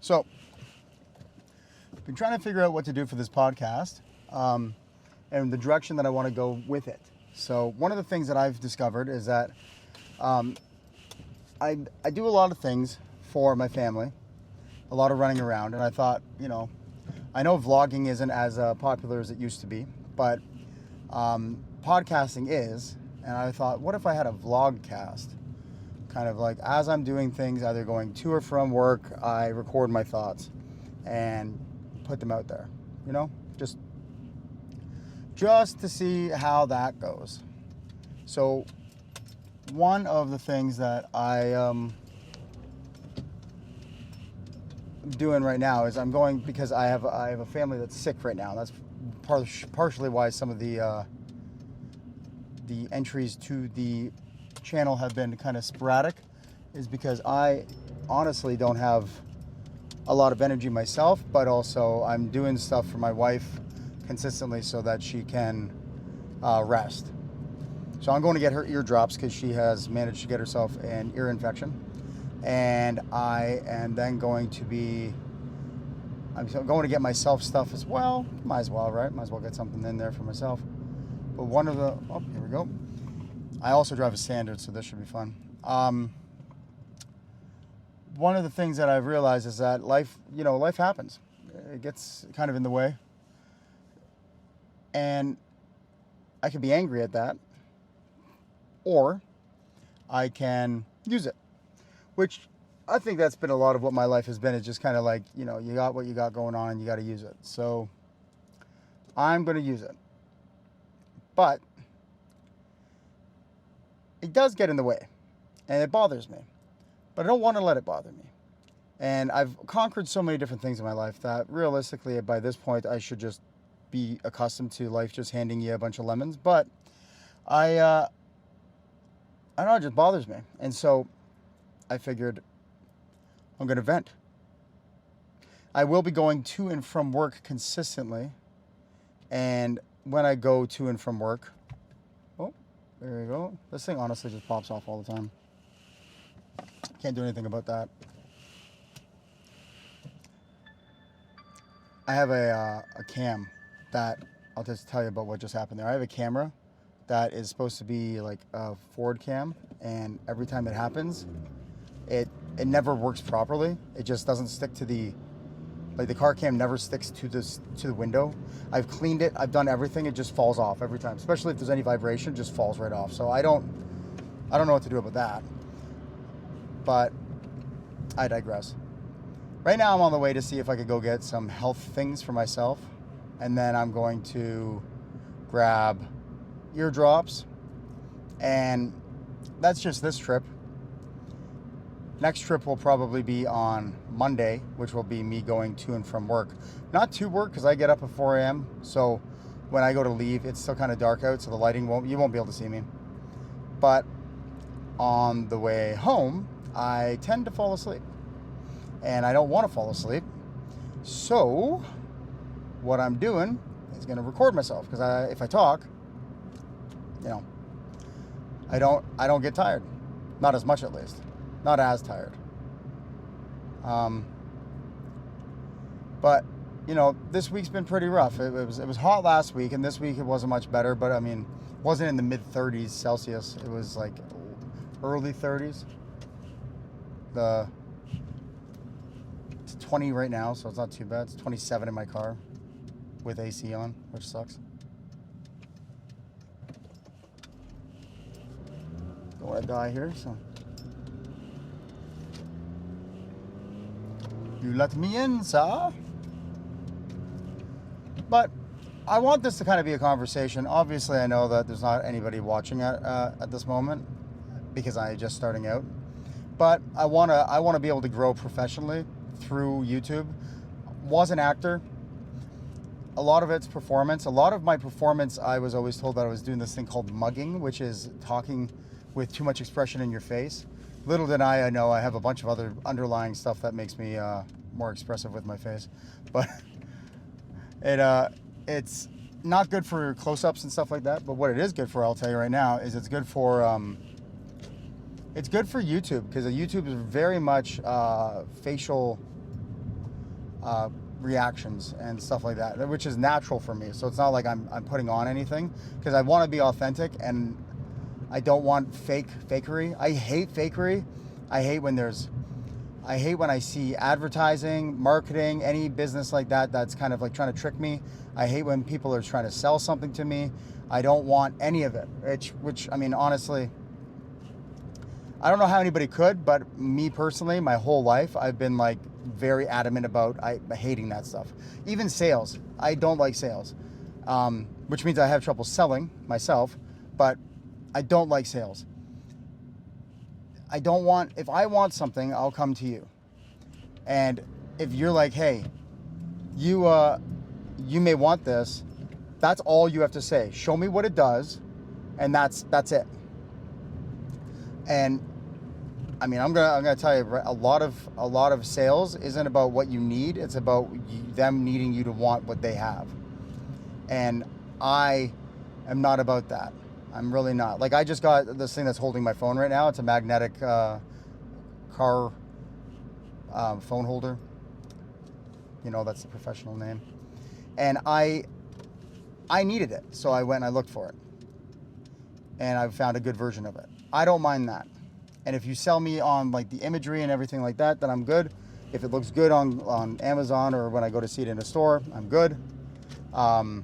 So, I've been trying to figure out what to do for this podcast and the direction that I want to go with it. So, one of the things that I've discovered is that I do a lot of things for my family, a lot of running around, and I thought, I know vlogging isn't as popular as it used to be, but podcasting is, and I thought, what if I had a vlogcast? Kind of like as I'm doing things, either going to or from work, I record my thoughts and put them out there, just to see how that goes. So one of the things that I am doing right now is I'm going, because I have a family that's sick right now. That's partially why some of the entries to the channel have been kind of sporadic, is because I honestly don't have a lot of energy myself, but also I'm doing stuff for my wife consistently so that she can rest. So I'm going to get her eardrops because she has managed to get herself an ear infection, and I am then going to get myself stuff as well. Might as well, right? Might as well get something in there for myself. But here we go. I also drive a Standard, so this should be fun. One of the things that I've realized is that life happens. It gets kind of in the way. And I can be angry at that, or I can use it, which I think that's been a lot of what my life has been. It's just kind of like, you got what you got going on and you got to use it. So I'm going to use it. But it does get in the way, and it bothers me, but I don't want to let it bother me. And I've conquered so many different things in my life that realistically, by this point, I should just be accustomed to life just handing you a bunch of lemons. But I don't know, it just bothers me. And so I figured I'm going to vent. I will be going to and from work consistently. And when I go to and from work, there you go. This thing honestly just pops off all the time. Can't do anything about that. I have a cam that, I'll just tell you about what just happened there. I have a camera that is supposed to be like a forward cam, and every time it happens, it never works properly. It just doesn't stick to the car cam never sticks to the window. I've cleaned it. I've done everything. It just falls off every time. Especially if there's any vibration, it just falls right off. So I don't know what to do about that. But I digress. Right now I'm on the way to see if I could go get some health things for myself. And then I'm going to grab eardrops. And that's just this trip. Next trip will probably be on Monday, which will be me going to and from work. Not to work, because I get up at 4 a.m. So when I go to leave, it's still kind of dark out, so the lighting you won't be able to see me. But on the way home, I tend to fall asleep. And I don't want to fall asleep. So what I'm doing is going to record myself, because if I talk, I don't get tired. Not as much, at least. Not as tired. But, this week's been pretty rough. It was hot last week, and this week it wasn't much better, but it wasn't in the mid 30s Celsius. It was like early 30s. It's 20 right now, so it's not too bad. It's 27 in my car with AC on, which sucks. Don't want to die here, so you let me in, sir. But I want this to kind of be a conversation. Obviously, I know that there's not anybody watching at this moment because I'm just starting out. But I want to be able to grow professionally through YouTube. Was an actor. A lot of it's performance. A lot of my performance, I was always told that I was doing this thing called mugging, which is talking with too much expression in your face. Little did I know I have a bunch of other underlying stuff that makes me more expressive with my face. But it's not good for close-ups and stuff like that. But what it is good for, I'll tell you right now, is it's good for YouTube, because YouTube is very much facial reactions and stuff like that, which is natural for me. So it's not like I'm putting on anything, because I want to be authentic, and I don't want fakery. I hate fakery. I hate when I see advertising, marketing, any business like that that's kind of like trying to trick me. I hate when people are trying to sell something to me. I don't want any of it, which I mean, honestly, I don't know how anybody could, but me personally, my whole life, I've been like very adamant about hating that stuff. Even sales. I don't like sales, which means I have trouble selling myself, but I don't like sales. If I want something, I'll come to you. And if you're like, hey, you may want this, that's all you have to say. Show me what it does, and that's it. And I mean, I'm gonna tell you, a lot of sales isn't about what you need. It's about them needing you to want what they have. And I am not about that. I'm really not. Like, I just got this thing that's holding my phone right now. It's a magnetic car phone holder. You know, that's the professional name. And I needed it, so I went and I looked for it. And I found a good version of it. I don't mind that. And if you sell me on like the imagery and everything like that, then I'm good. If it looks good on Amazon or when I go to see it in a store, I'm good. That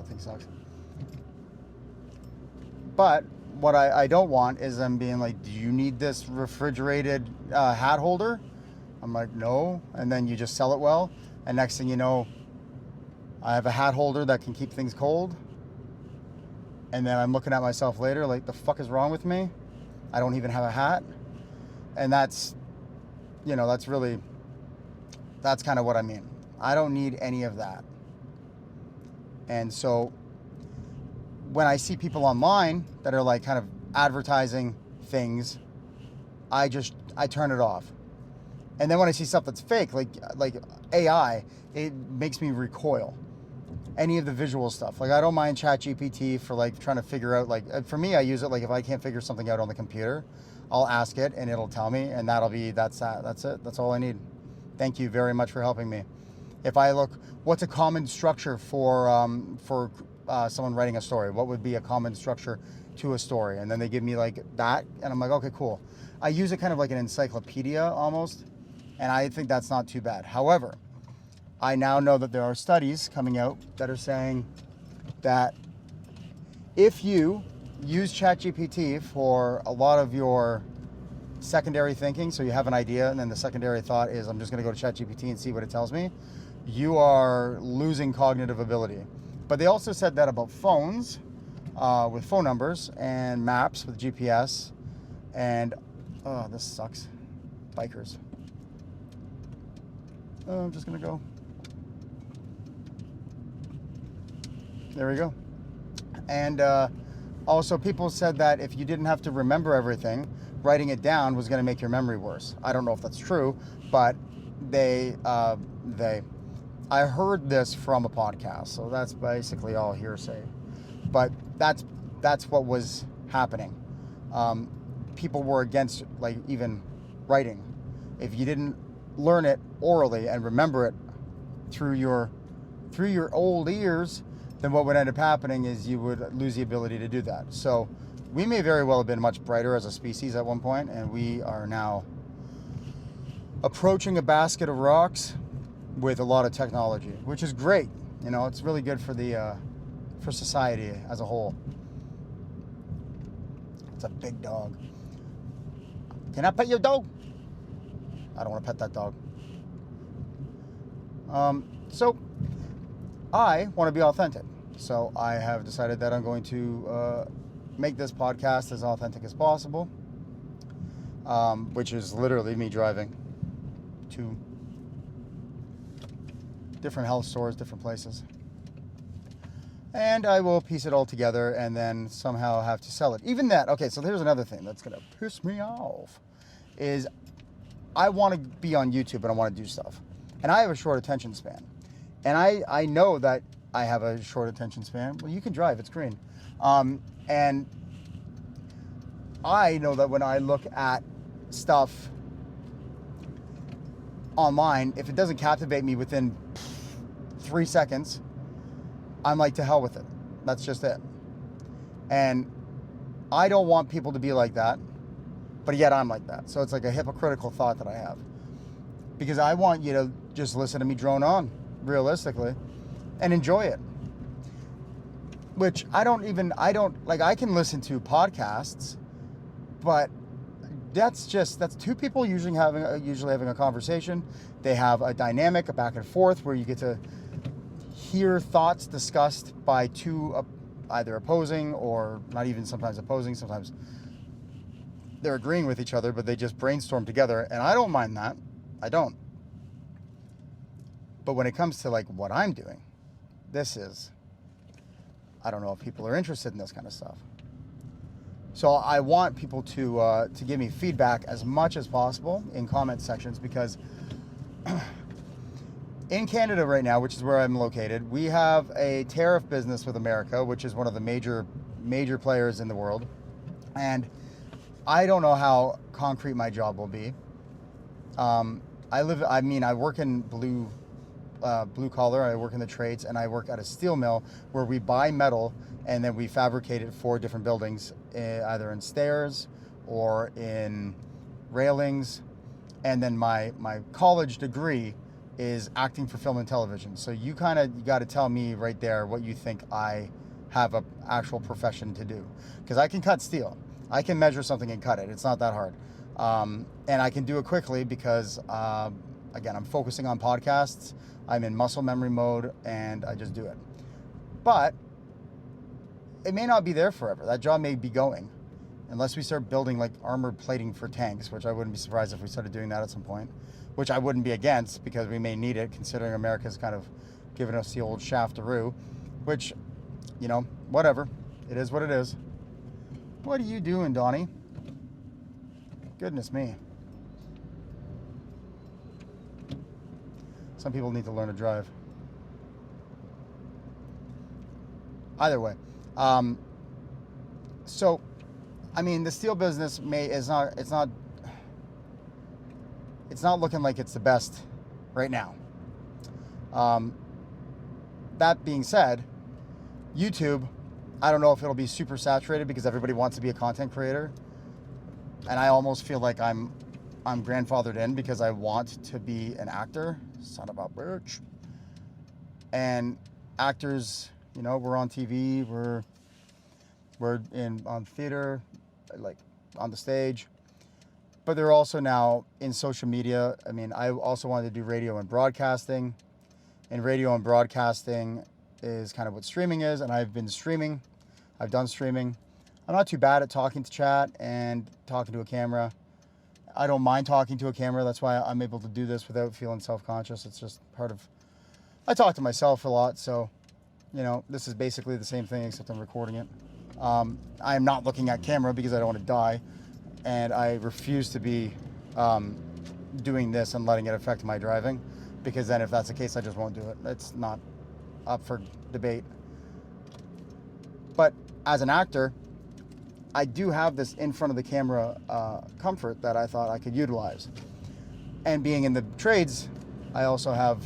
thing sucks. But what I don't want is them being like, do you need this refrigerated hat holder? I'm like, no. And then you just sell it well. And next thing you know, I have a hat holder that can keep things cold. And then I'm looking at myself later like, the fuck is wrong with me? I don't even have a hat. And that's kind of what I mean. I don't need any of that. And so when I see people online that are like kind of advertising things, I turn it off. And then when I see stuff that's fake, like AI, it makes me recoil. Any of the visual stuff. Like, I don't mind ChatGPT for like trying to figure out, like, for me, I use it like if I can't figure something out on the computer, I'll ask it and it'll tell me, and that's it. That's all I need. Thank you very much for helping me. If I look, what's a common structure for someone writing a story? What would be a common structure to a story? And then they give me like that, and I'm like, okay, cool. I use it kind of like an encyclopedia almost, and I think that's not too bad. However, I now know that there are studies coming out that are saying that if you use ChatGPT for a lot of your secondary thinking, so you have an idea and then the secondary thought is, I'm just going to go to ChatGPT and see what it tells me, you are losing cognitive ability. But they also said that about phones, with phone numbers, and maps with GPS, and, oh, this sucks, bikers. Oh, I'm just going to go. There we go. And also people said that if you didn't have to remember everything, writing it down was going to make your memory worse. I don't know if that's true, but I heard this from a podcast, so that's basically all hearsay. But that's what was happening. People were against like even writing. If you didn't learn it orally and remember it through your old ears, then what would end up happening is you would lose the ability to do that. So we may very well have been much brighter as a species at one point, and we are now approaching a basket of rocks with a lot of technology, which is great. You know, it's really good for for society as a whole. It's a big dog. Can I pet your dog? I don't want to pet that dog. So I want to be authentic. So I have decided that I'm going to make this podcast as authentic as possible, which is literally me driving to different health stores, different places. And I will piece it all together and then somehow have to sell it. Even that, okay, so here's another thing that's going to piss me off, is I want to be on YouTube and I want to do stuff. And I have a short attention span. And I know that I have a short attention span. Well, you can drive, it's green. And I know that when I look at stuff online, if it doesn't captivate me within 3 seconds, I'm like, to hell with it. That's just it. And I don't want people to be like that, but yet I'm like that. So it's like a hypocritical thought that I have, because I want you to just listen to me drone on realistically and enjoy it. Which I don't like. I can listen to podcasts, but that's two people usually having a conversation. They have a dynamic, a back and forth, where you get to hear thoughts discussed by two either opposing, or not even sometimes opposing. Sometimes they're agreeing with each other, but they just brainstorm together, and I don't mind that. I don't. But when it comes to like what I'm doing, I don't know if people are interested in this kind of stuff. So I want people to give me feedback as much as possible in comment sections, because in Canada right now, which is where I'm located, we have a tariff business with America, which is one of the major players in the world. And I don't know how concrete my job will be. I work in blue collar. I work in the trades, and I work at a steel mill where we buy metal and then we fabricate it for different buildings, either in stairs or in railings. And then my college degree is acting for film and television. So you got to tell me right there what you think I have an actual profession to do, because I can cut steel. I can measure something and cut it. It's not that hard. And I can do it quickly because, again, I'm focusing on podcasts. I'm in muscle memory mode, and I just do it. But it may not be there forever. That job may be going, unless we start building like armored plating for tanks, which I wouldn't be surprised if we started doing that at some point, which I wouldn't be against, because we may need it, considering America's kind of giving us the old shaftaroo, which, whatever. It is what it is. What are you doing, Donnie? Goodness me. Some people need to learn to drive. Either way. So, I mean, the steel business it's not looking like it's the best right now. That being said, YouTube, I don't know if it'll be super saturated because everybody wants to be a content creator. And I almost feel like I'm grandfathered in because I want to be an actor. Son of a bitch. And actors, we're on TV, we're on theater, like on the stage. But they're also now in social media. I mean, I also wanted to do radio and broadcasting. And radio and broadcasting is kind of what streaming is. And I've been streaming. I've done streaming. I'm not too bad at talking to chat and talking to a camera. I don't mind talking to a camera. That's why I'm able to do this without feeling self-conscious. It's just part of... I talk to myself a lot, so, this is basically the same thing, except I'm recording it. I am not looking at camera because I don't want to die. And I refuse to be doing this and letting it affect my driving, because then if that's the case, I just won't do it. It's not up for debate. But as an actor, I do have this in front of the camera comfort that I thought I could utilize. And being in the trades, I also have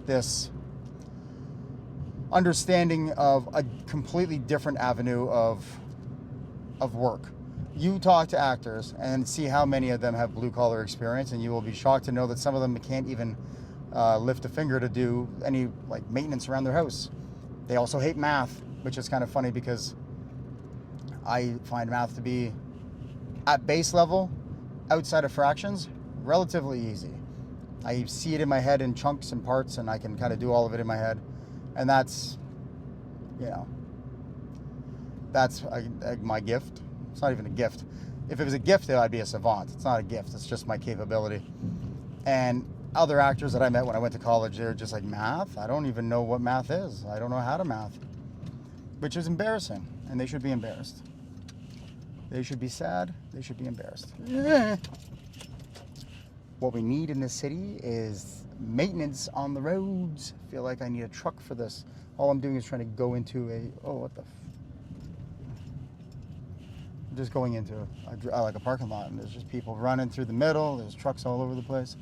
this understanding of a completely different avenue of work. You talk to actors and see how many of them have blue-collar experience, and you will be shocked to know that some of them can't even lift a finger to do any maintenance around their house. They also hate math, which is kind of funny because I find math to be, at base level, outside of fractions, relatively easy. I see it in my head in chunks and parts, and I can kind of do all of it in my head. And that's, that's my gift. It's not even a gift. If it was a gift, I'd be a savant. It's not a gift. It's just my capability. And other actors that I met when I went to college, they're just like, math? I don't even know what math is. I don't know how to math. Which is embarrassing, and they should be embarrassed. They should be sad. They should be embarrassed. What we need in this city is maintenance on the roads. I feel like I need a truck for this. All I'm doing is trying to go into just going into a parking lot, and there's just people running through the middle. There's trucks all over the place.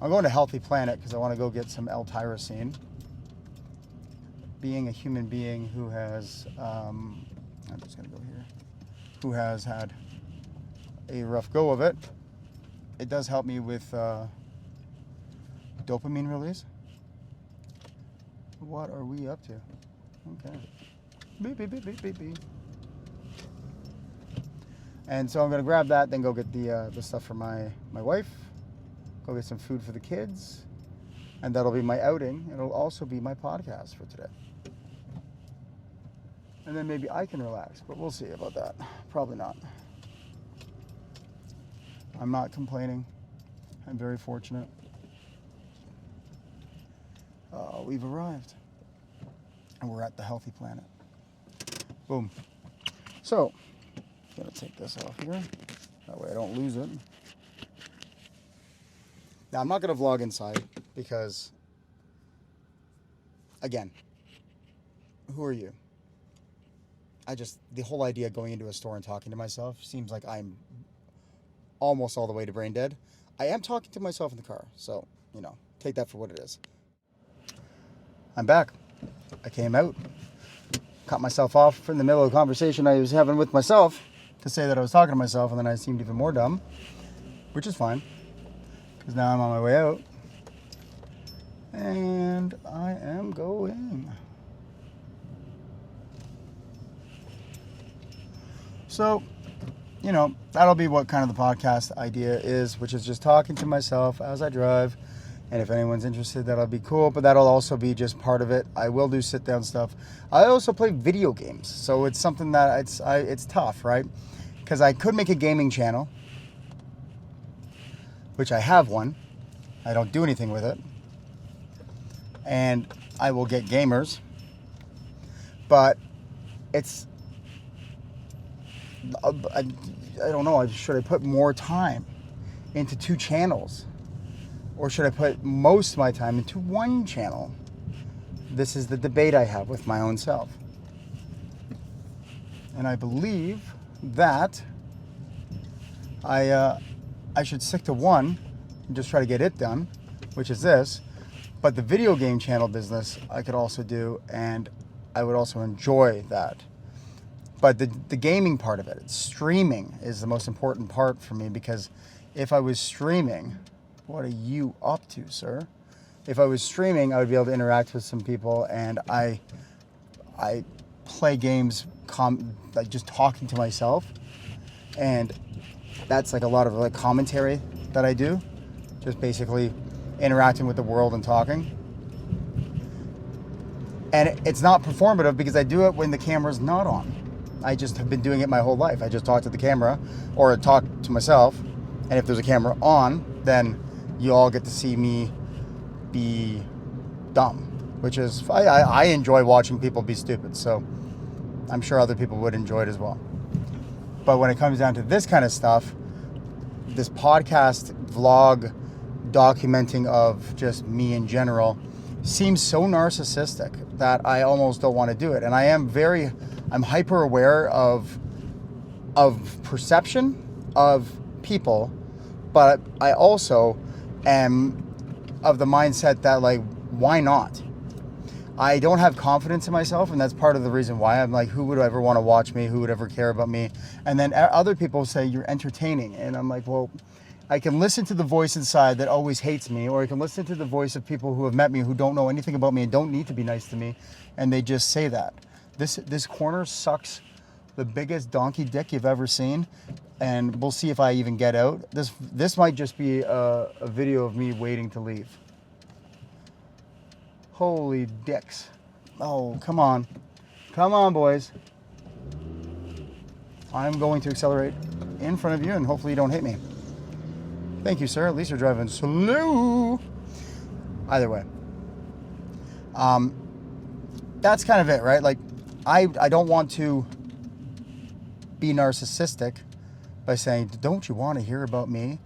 I'm going to Healthy Planet because I want to go get some L-tyrosine. Being a human being who has, I'm just going to go here, who has had a rough go of it, it does help me with dopamine release. What are we up to? Okay. Beep, beep, beep, beep, beep, beep. And so I'm going to grab that, then go get the stuff for my wife, go get some food for the kids, and that'll be my outing. It'll also be my podcast for today. And then maybe I can relax, but we'll see about that. Probably not. I'm not complaining. I'm very fortunate. We've arrived. And we're at the Healthy Planet. Boom. So, I'm going to take this off here. That way I don't lose it. Now, I'm not going to vlog inside because, again, who are you? The whole idea of going into a store and talking to myself seems like I'm almost all the way to brain dead. I am talking to myself in the car, so, take that for what it is. I'm back. I came out, cut myself off in the middle of the conversation I was having with myself to say that I was talking to myself, and then I seemed even more dumb, which is fine, because now I'm on my way out, and I am going. So, that'll be what kind of the podcast idea is, which is just talking to myself as I drive. And if anyone's interested, that'll be cool. But that'll also be just part of it. I will do sit-down stuff. I also play video games. So it's something that it's tough, right? Because I could make a gaming channel, which I have one. I don't do anything with it. And I will get gamers. But it's... I don't know, should I put more time into 2 channels? Or should I put most of my time into 1 channel? This is the debate I have with my own self. And I believe that I should stick to 1 and just try to get it done, which is this. But the video game channel business I could also do, and I would also enjoy that. But the gaming part of it, streaming, is the most important part for me, because if I was streaming, what are you up to, sir? If I was streaming, I would be able to interact with some people, and I play games like just talking to myself, and that's like a lot of like commentary that I do, just basically interacting with the world and talking. And it's not performative because I do it when the camera's not on. I just have been doing it my whole life. I just talk to the camera or talk to myself. And if there's a camera on, then you all get to see me be dumb, which is, I enjoy watching people be stupid. So I'm sure other people would enjoy it as well. But when it comes down to this kind of stuff, this podcast vlog documenting of just me in general seems so narcissistic that I almost don't want to do it. And I'm hyper aware of perception of people, but I also am of the mindset that, like, why not? I don't have confidence in myself, and that's part of the reason why. I'm like, who would ever want to watch me? Who would ever care about me? And then other people say, you're entertaining. And I'm like, well, I can listen to the voice inside that always hates me, or I can listen to the voice of people who have met me who don't know anything about me and don't need to be nice to me, and they just say that. This corner sucks the biggest donkey dick you've ever seen, and we'll see if I even get out. This might just be a video of me waiting to leave. Holy dicks. Oh, come on. Come on, boys. I'm going to accelerate in front of you, and hopefully you don't hit me. Thank you, sir. At least you're driving slow. Either way. That's kind of it, right? Like, I don't want to be narcissistic by saying, don't you want to hear about me?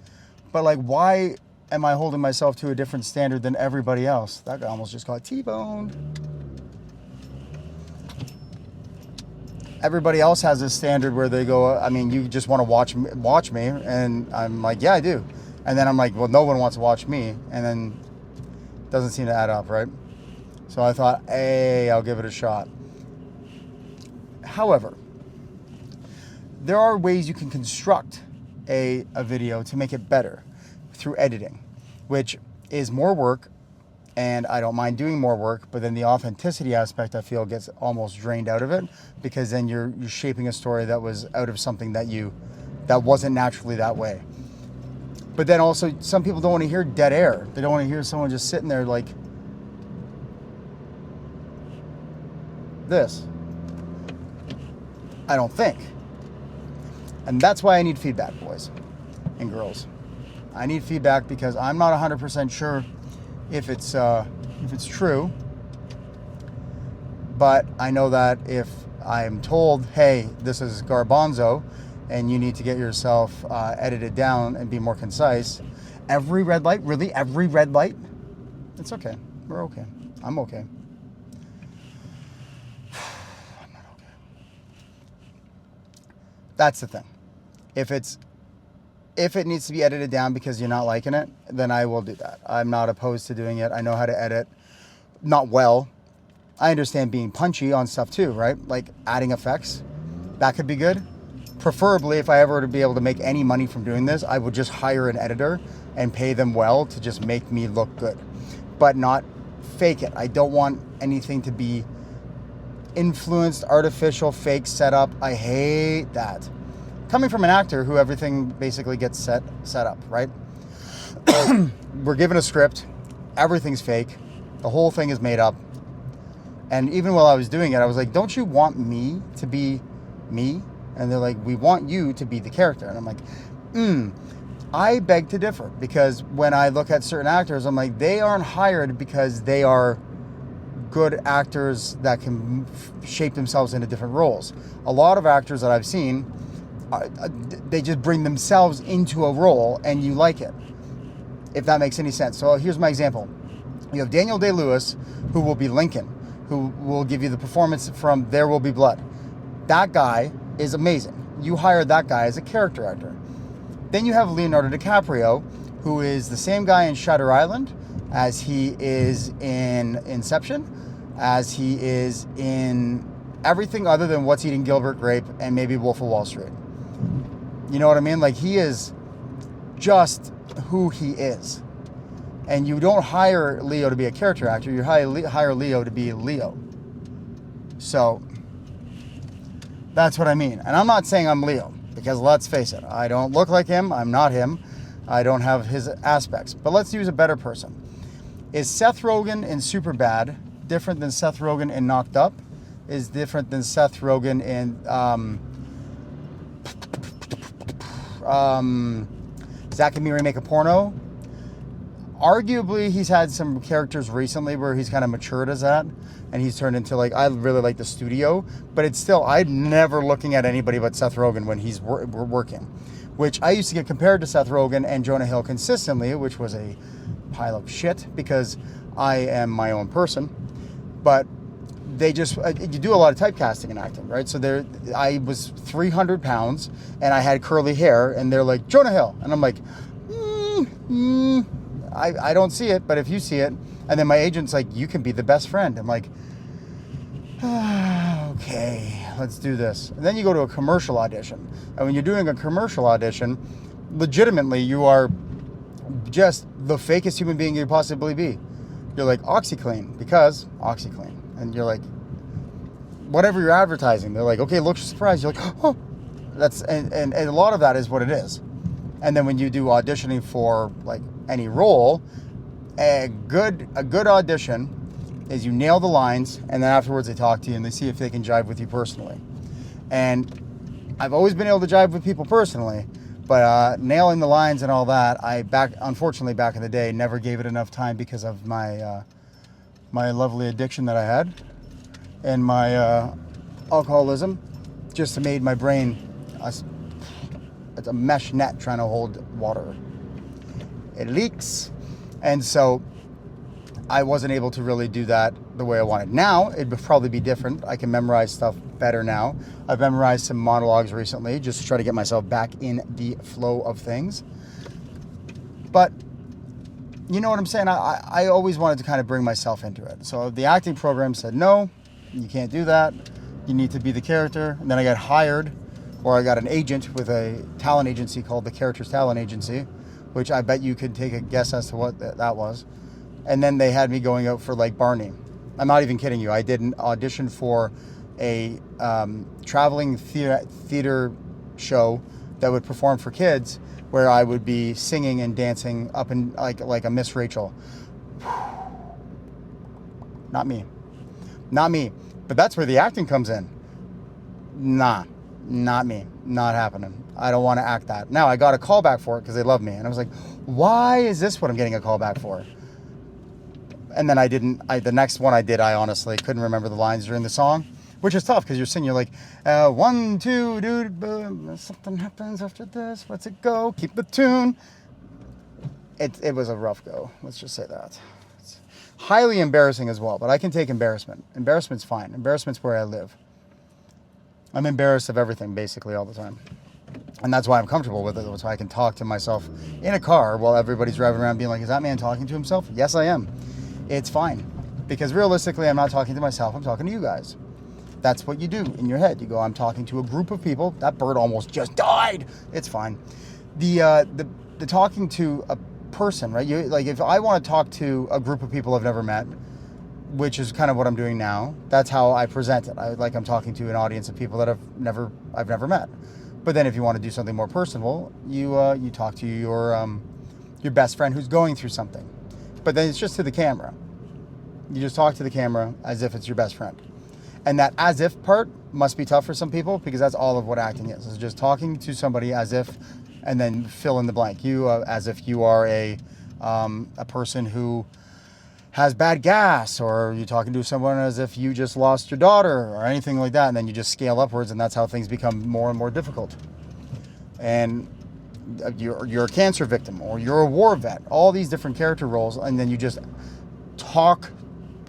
But, like, why am I holding myself to a different standard than everybody else? That guy almost just got T-boned. Everybody else has a standard where they go, I mean, you just want to watch me, and I'm like, yeah, I do. And then I'm like, well, no one wants to watch me. And then it doesn't seem to add up, right? So I thought, hey, I'll give it a shot. However, there are ways you can construct a video to make it better through editing, which is more work, and I don't mind doing more work, but then the authenticity aspect, I feel, gets almost drained out of it, because then you're shaping a story that was out of something that wasn't naturally that way. But then also, some people don't want to hear dead air. They don't want to hear someone just sitting there like this. I don't think. And that's why I need feedback, boys and girls. I need feedback because I'm not 100% sure if it's true. But I know that if I'm told, hey, this is garbanzo, and you need to get yourself edited down and be more concise, every red light, really, every red light, it's okay. We're okay. I'm okay. I'm not okay. That's the thing. If it needs to be edited down because you're not liking it, then I will do that. I'm not opposed to doing it. I know how to edit. Not well. I understand being punchy on stuff too, right? Like adding effects. That could be good. Preferably, if I ever were to be able to make any money from doing this, I would just hire an editor and pay them well to just make me look good, but not fake it. I don't want anything to be influenced, artificial, fake setup. I hate that. Coming from an actor who everything basically gets set up, right? We're given a script, everything's fake, the whole thing is made up. And even while I was doing it, I was like, don't you want me to be me? And they're like, we want you to be the character. And I'm like, I beg to differ, because when I look at certain actors, I'm like, they aren't hired because they are good actors that can shape themselves into different roles. A lot of actors that I've seen, they just bring themselves into a role and you like it, if that makes any sense. So here's my example. You have Daniel Day-Lewis, who will be Lincoln, who will give you the performance from There Will Be Blood. That guy is amazing. You hire that guy as a character actor. Then you have Leonardo DiCaprio, who is the same guy in Shutter Island as he is in Inception, as he is in everything other than What's Eating Gilbert Grape and maybe Wolf of Wall Street. You know what I mean? Like, he is just who he is. And you don't hire Leo to be a character actor. You hire Leo to be Leo. So that's what I mean. And I'm not saying I'm Leo, because let's face it, I don't look like him. I'm not him. I don't have his aspects. But let's use a better person. Is Seth Rogen in Superbad different than Seth Rogen in Knocked Up? Is different than Seth Rogen in Zack and Miri Make a Porno? Arguably, he's had some characters recently where he's kind of matured as that, and he's turned into, like, I really like The Studio, but it's still, I'm never looking at anybody but Seth Rogen when he's working, which I used to get compared to Seth Rogen and Jonah Hill consistently, which was a pile of shit because I am my own person. But they just, you do a lot of typecasting in acting, right? So I was 300 pounds and I had curly hair, and they're like, Jonah Hill. And I'm like, I don't see it, but if you see it. And then my agent's like, you can be the best friend. I'm like, okay, let's do this. And then you go to a commercial audition. And when you're doing a commercial audition, legitimately, you are just the fakest human being you could possibly be. You're like, OxyClean, because OxyClean. And you're like, whatever you're advertising, they're like, okay, look surprised. You're like, oh, and a lot of that is what it is. And then when you do auditioning for like any role, a good audition is you nail the lines, and then afterwards they talk to you and they see if they can jive with you personally. And I've always been able to jive with people personally, but nailing the lines and all that, unfortunately back in the day, never gave it enough time because of my my lovely addiction that I had and my alcoholism. Just made my brain it's a mesh net trying to hold water. It leaks. And so I wasn't able to really do that the way I wanted. Now, it would probably be different. I can memorize stuff better now. I've memorized some monologues recently just to try to get myself back in the flow of things. But you know what I'm saying? I always wanted to kind of bring myself into it. So the acting program said, no, you can't do that. You need to be the character. And then I got hired, or I got an agent with a talent agency called the Characters Talent Agency, which I bet you could take a guess as to what that was. And then they had me going out for like Barney. I'm not even kidding you. I did an audition for a traveling theater show that would perform for kids, where I would be singing and dancing up in like a Miss Rachel. Not me. But that's where the acting comes in. Nah, not me. Not happening. I don't want to act that. Now I got a call back for it because they love me. And I was like, why is this what I'm getting a call back for? And then the next one I did, I honestly couldn't remember the lines during the song, which is tough because you're singing, you're like, 1, 2, dude, boom, something happens after this, let's it go, keep the tune. It was a rough go, let's just say that. It's highly embarrassing as well, but I can take embarrassment. Embarrassment's fine. Embarrassment's where I live. I'm embarrassed of everything basically all the time. And that's why I'm comfortable with it. That's why I can talk to myself in a car while everybody's driving around being like, is that man talking to himself? Yes, I am. It's fine. Because realistically, I'm not talking to myself. I'm talking to you guys. That's what you do in your head. You go, I'm talking to a group of people. That bird almost just died. It's fine. The talking to a person, right? Like if I want to talk to a group of people I've never met, which is kind of what I'm doing now, that's how I present it. I'm talking to an audience of people that I've never met. But then if you want to do something more personal, you talk to your best friend who's going through something. But then it's just to the camera. You just talk to the camera as if it's your best friend. And that as if part must be tough for some people, because that's all of what acting is. It's just talking to somebody as if, and then fill in the blank. You as if you are a person who has bad gas, or you're talking to someone as if you just lost your daughter or anything like that. And then you just scale upwards, and that's how things become more and more difficult. And you're a cancer victim, or you're a war vet, all these different character roles, and then you just talk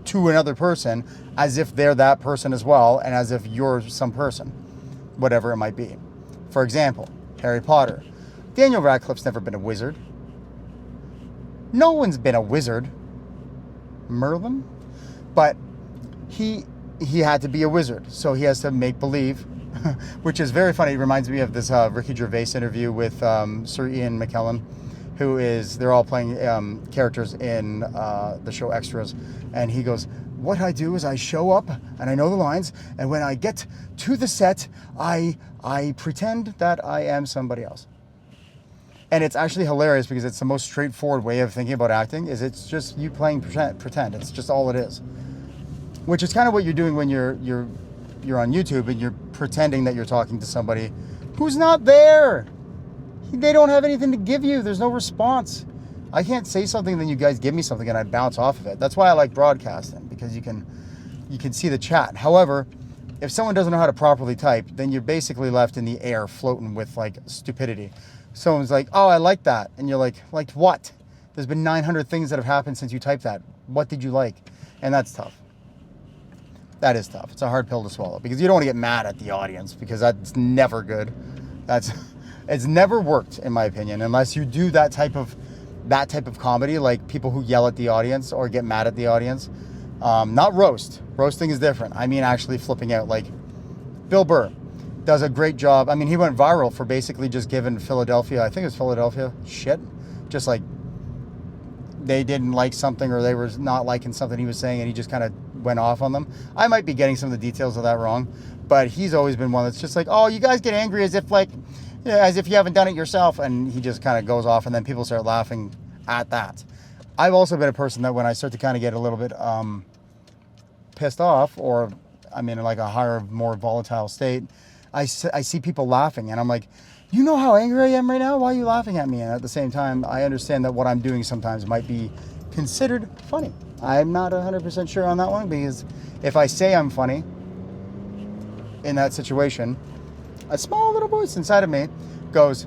to another person as if they're that person as well, and as if you're some person, whatever it might be. For example, Harry Potter. Daniel Radcliffe's never been a wizard. No one's been a wizard. Merlin? But he had to be a wizard, so he has to make believe, which is very funny. It reminds me of this Ricky Gervais interview with Sir Ian McKellen, they're all playing characters in the show Extras, and he goes, what I do is I show up and I know the lines, and when I get to the set, I pretend that I am somebody else. And it's actually hilarious because it's the most straightforward way of thinking about acting. It's just you playing pretend. It's just all it is. Which is kind of what you're doing when you're on YouTube and you're pretending that you're talking to somebody who's not there. They don't have anything to give you. There's no response. I can't say something, then you guys give me something and I bounce off of it. That's why I like broadcasting, because you can see the chat. However, if someone doesn't know how to properly type, then you're basically left in the air floating with like stupidity. Someone's like, oh, I like that. And you're like, liked what? There's been 900 things that have happened since you typed that. What did you like? And that's tough. That is tough. It's a hard pill to swallow, because you don't want to get mad at the audience, because that's never good. It's never worked, in my opinion, unless you do that type of comedy, like people who yell at the audience or get mad at the audience. Not roast. Roasting is different. I mean, actually flipping out. Like Bill Burr does a great job. I mean, he went viral for basically just giving Philadelphia, I think it was Philadelphia, shit. Just like they didn't like something, or they were not liking something he was saying, and he just kind of went off on them. I might be getting some of the details of that wrong, but he's always been one that's just like, oh, you guys get angry as if you haven't done it yourself, and he just kind of goes off, and then people start laughing at that. I've also been a person that when I start to kind of get a little bit pissed off, or I'm in like a higher, more volatile state, I see people laughing, and I'm like, you know how angry I am right now? Why are you laughing at me? And at the same time, I understand that what I'm doing sometimes might be considered funny. I'm not 100% sure on that one, because if I say I'm funny in that situation, a small little voice inside of me goes,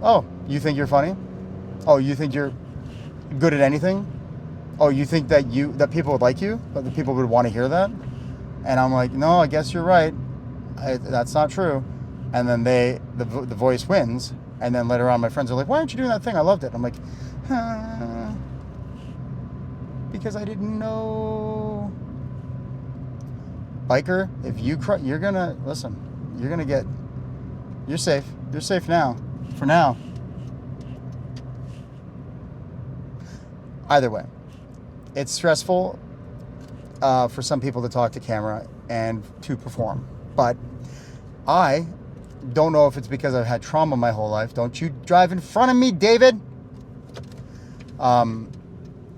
oh, you think you're funny? Oh, you think you're good at anything? Oh, you think that people would like you? That the people would want to hear that? And I'm like, no, I guess you're right. That's not true. And then the voice wins, And then later on, my friends are like, why aren't you doing that thing? I loved it. I'm like, because I didn't know. Biker, if you cry, you're gonna, listen, you're gonna get, you're safe. You're safe now. For now. Either way, it's stressful for some people to talk to camera and to perform. But I don't know if it's because I've had trauma my whole life. Don't you drive in front of me, David. I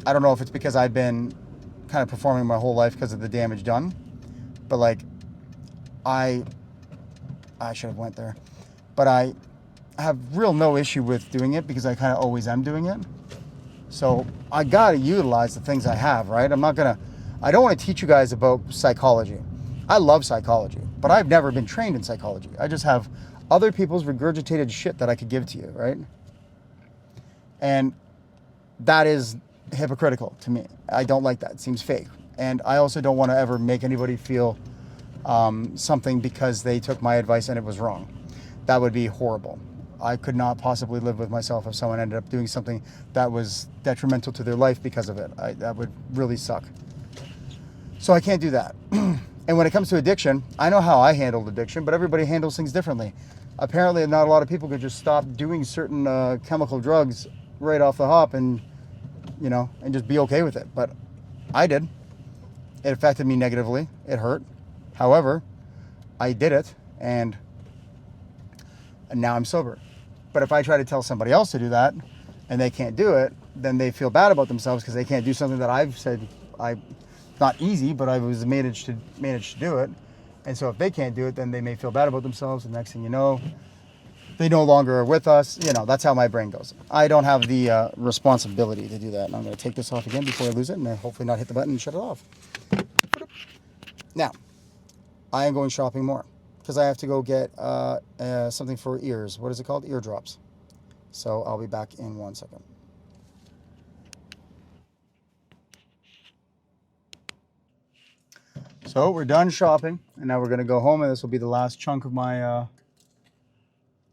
don't know if it's because I've been kind of performing my whole life because of the damage done. But like, I should have went there. But I have real no issue with doing it because I kind of always am doing it. So I gotta utilize the things I have, right? I don't want to teach you guys about psychology. I love psychology, but I've never been trained in psychology. I just have other people's regurgitated shit that I could give to you, right? And that is hypocritical to me. I don't like that. It seems fake. And I also don't want to ever make anybody feel something because they took my advice and it was wrong. That would be horrible. I could not possibly live with myself if someone ended up doing something that was detrimental to their life because of it. That would really suck. So I can't do that. And when it comes to addiction, I know how I handled addiction, but everybody handles things differently. Apparently, not a lot of people could just stop doing certain chemical drugs right off the hop and, and just be okay with it. But I did. It affected me negatively. It hurt. However, I did it, and now I'm sober. But if I try to tell somebody else to do that and they can't do it, then they feel bad about themselves because they can't do something that I've said not easy, but I was managed to do it. And so if they can't do it, then they may feel bad about themselves. And next thing you know, they no longer are with us. That's how my brain goes. I don't have the responsibility to do that. And I'm going to take this off again before I lose it and then hopefully not hit the button and shut it off. Now, I am going shopping more because I have to go get something for ears. What is it called? Eardrops. So I'll be back in 1 second. So we're done shopping, and now we're going to go home, and this will be the last chunk of my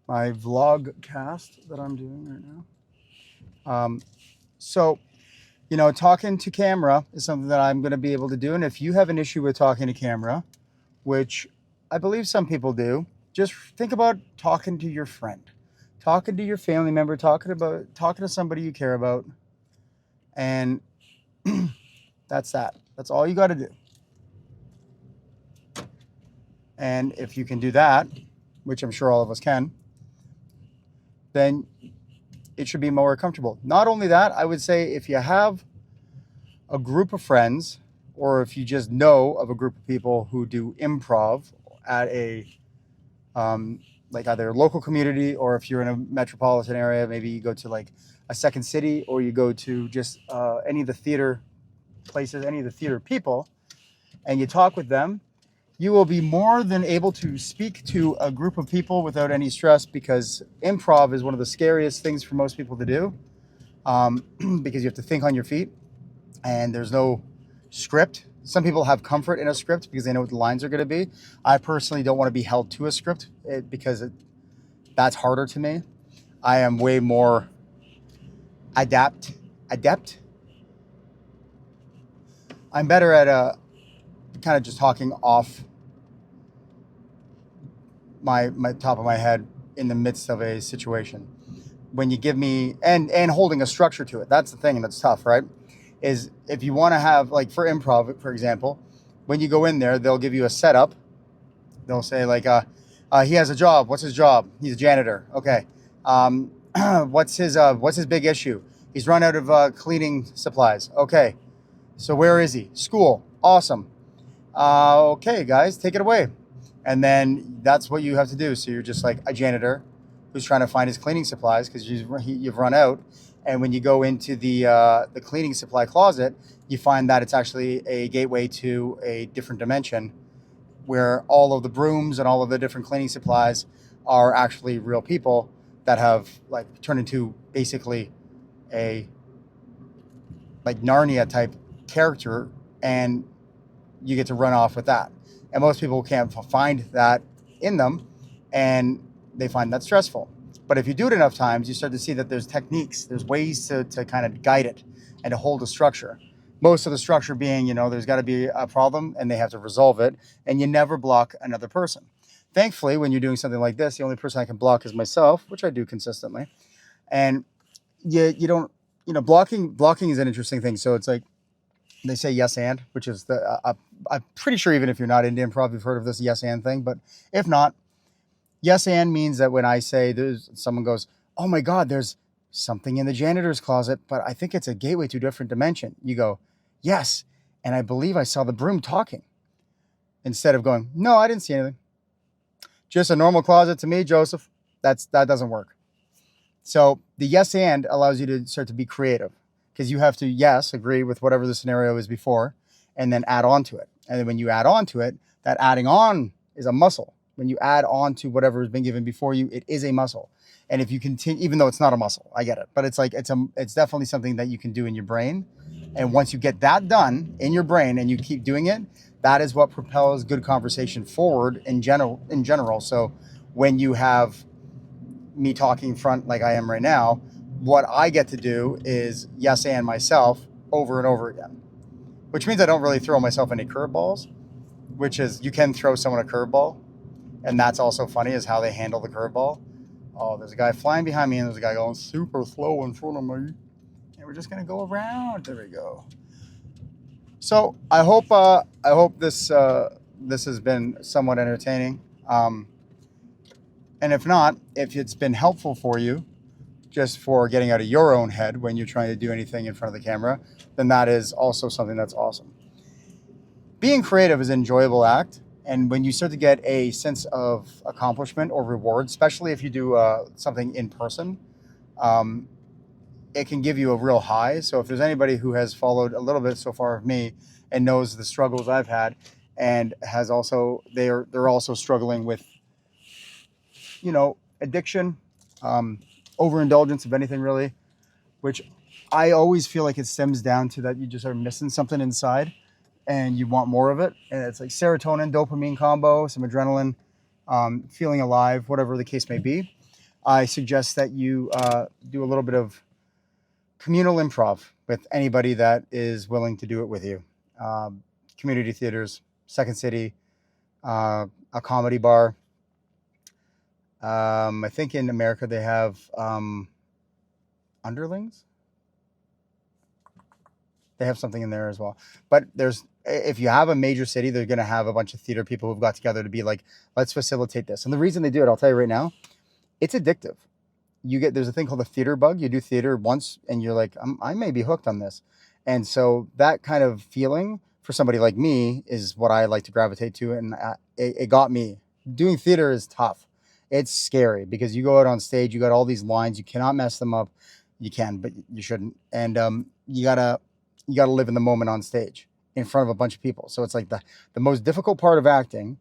my vlog cast that I'm doing right now. So, talking to camera is something that I'm going to be able to do, and if you have an issue with talking to camera, which I believe some people do, just think about talking to your friend, talking to your family member, talking to somebody you care about, and that's that. That's all you got to do. And if you can do that, which I'm sure all of us can, then it should be more comfortable. Not only that, I would say if you have a group of friends, or if you just know of a group of people who do improv at a like either a local community, or if you're in a metropolitan area, maybe you go to like a second city, or you go to just any of the theater places, any of the theater people, and you talk with them, you will be more than able to speak to a group of people without any stress, because improv is one of the scariest things for most people to do, because you have to think on your feet and there's no script. Some people have comfort in a script because they know what the lines are going to be. I personally don't want to be held to a script because that's harder to me. I am way more adept. I'm better at kind of just talking off my top of my head in the midst of a situation. When you give me and holding a structure to it, that's the thing that's tough, right? Is if you want to have, like for improv, for example, when you go in there, they'll give you a setup. They'll say like, he has a job. What's his job? He's a janitor. Okay. What's his big issue? He's run out of cleaning supplies. Okay. So where is he? School. Awesome. Okay, guys, take it away. And then that's what you have to do. So you're just like a janitor who's trying to find his cleaning supplies because you've run out. And when you go into the cleaning supply closet, you find that it's actually a gateway to a different dimension where all of the brooms and all of the different cleaning supplies are actually real people that have like turned into basically a like Narnia type character, and you get to run off with that. And most people can't find that in them, and they find that stressful. But if you do it enough times, you start to see that there's techniques, there's ways to kind of guide it and to hold a structure. Most of the structure being, there's got to be a problem and they have to resolve it, and you never block another person. Thankfully, when you're doing something like this, the only person I can block is myself, which I do consistently. And you don't, blocking is an interesting thing. So it's like they say yes and, which is I'm pretty sure even if you're not into improv, you've heard of this yes and thing. But if not, yes and means that when I say someone goes, oh my God, there's something in the janitor's closet, but I think it's a gateway to a different dimension. You go, yes, and I believe I saw the broom talking. Instead of going, no, I didn't see anything. Just a normal closet to me, Joseph. That doesn't work. So the yes and allows you to start to be creative, because you have to, yes, agree with whatever the scenario is before, and then add on to it. And then when you add on to it, that adding on is a muscle. When you add on to whatever has been given before you, it is a muscle. And if you continue, even though it's not a muscle, I get it, but it's like, it's definitely something that you can do in your brain. And once you get that done in your brain and you keep doing it, that is what propels good conversation forward in general. So when you have me talking in front like I am right now, what I get to do is yes and myself over and over again, which means I don't really throw myself any curveballs, which is, you can throw someone a curveball, and that's also funny is how they handle the curveball. Oh, there's a guy flying behind me and there's a guy going super slow in front of me, and we're just gonna go around. There we go. So I hope this has been somewhat entertaining. And if not, if it's been helpful for you, just for getting out of your own head when you're trying to do anything in front of the camera, then that is also something that's awesome. Being creative is an enjoyable act. And when you start to get a sense of accomplishment or reward, especially if you do something in person, it can give you a real high. So if there's anybody who has followed a little bit so far of me and knows the struggles I've had, and has also, they're also struggling with, addiction, overindulgence of anything really, which I always feel like it stems down to that you just are missing something inside and you want more of it. And it's like serotonin, dopamine combo, some adrenaline, feeling alive, whatever the case may be. I suggest that you do a little bit of communal improv with anybody that is willing to do it with you. Community theaters, Second City, a comedy bar. I think in America they have Underlings. They have something in there as well. But if you have a major city, they're going to have a bunch of theater people who've got together to be like, let's facilitate this. And the reason they do it, I'll tell you right now, it's addictive. There's a thing called the theater bug. You do theater once and you're like, I may be hooked on this. And so that kind of feeling for somebody like me is what I like to gravitate to. And it got me. Doing theater is tough. It's scary because you go out on stage, you got all these lines, you cannot mess them up. You can, but you shouldn't. And you gotta live in the moment on stage in front of a bunch of people. So it's like the most difficult part of acting.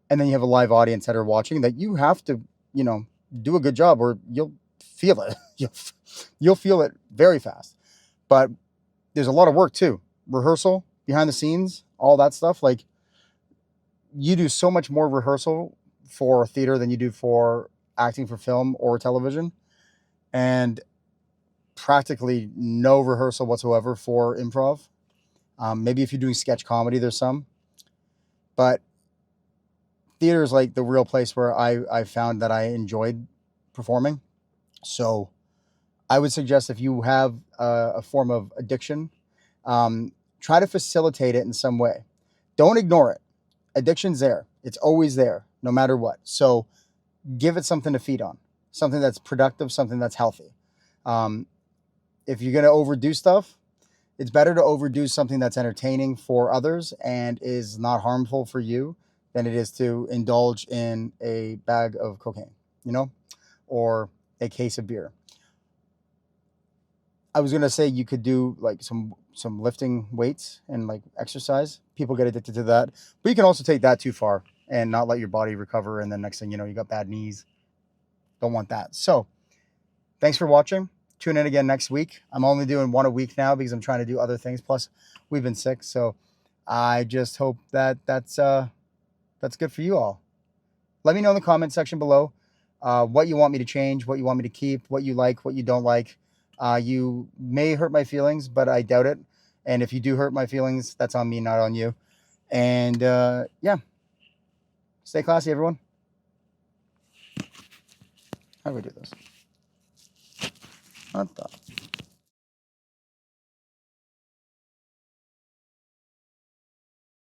And then you have a live audience that are watching that you have to, do a good job or you'll feel it. You'll feel it very fast. But there's a lot of work too. Rehearsal, behind the scenes, all that stuff. Like, you do so much more rehearsal for theater than you do for acting for film or television, and practically no rehearsal whatsoever for improv. Maybe if you're doing sketch comedy, there's some, but theater is like the real place where I found that I enjoyed performing. So I would suggest if you have a form of addiction, try to facilitate it in some way. Don't ignore it. Addiction's there. It's always there, no matter what. So give it something to feed on, something that's productive, something that's healthy. If you're going to overdo stuff, it's better to overdo something that's entertaining for others and is not harmful for you than it is to indulge in a bag of cocaine, or a case of beer. I was going to say you could do like some lifting weights and like exercise. People get addicted to that, but you can also take that too far and not let your body recover. And then next thing you know, you got bad knees. Don't want that. So thanks for watching. Tune in again next week. I'm only doing one a week now because I'm trying to do other things. Plus we've been sick. So I just hope that that's good for you all. Let me know in the comment section below. what you want me to change, what you want me to keep, what you like, what you don't like. You may hurt my feelings, but I doubt it. And if you do hurt my feelings, that's on me, not on you. And yeah, stay classy, everyone. How do we do this? What the?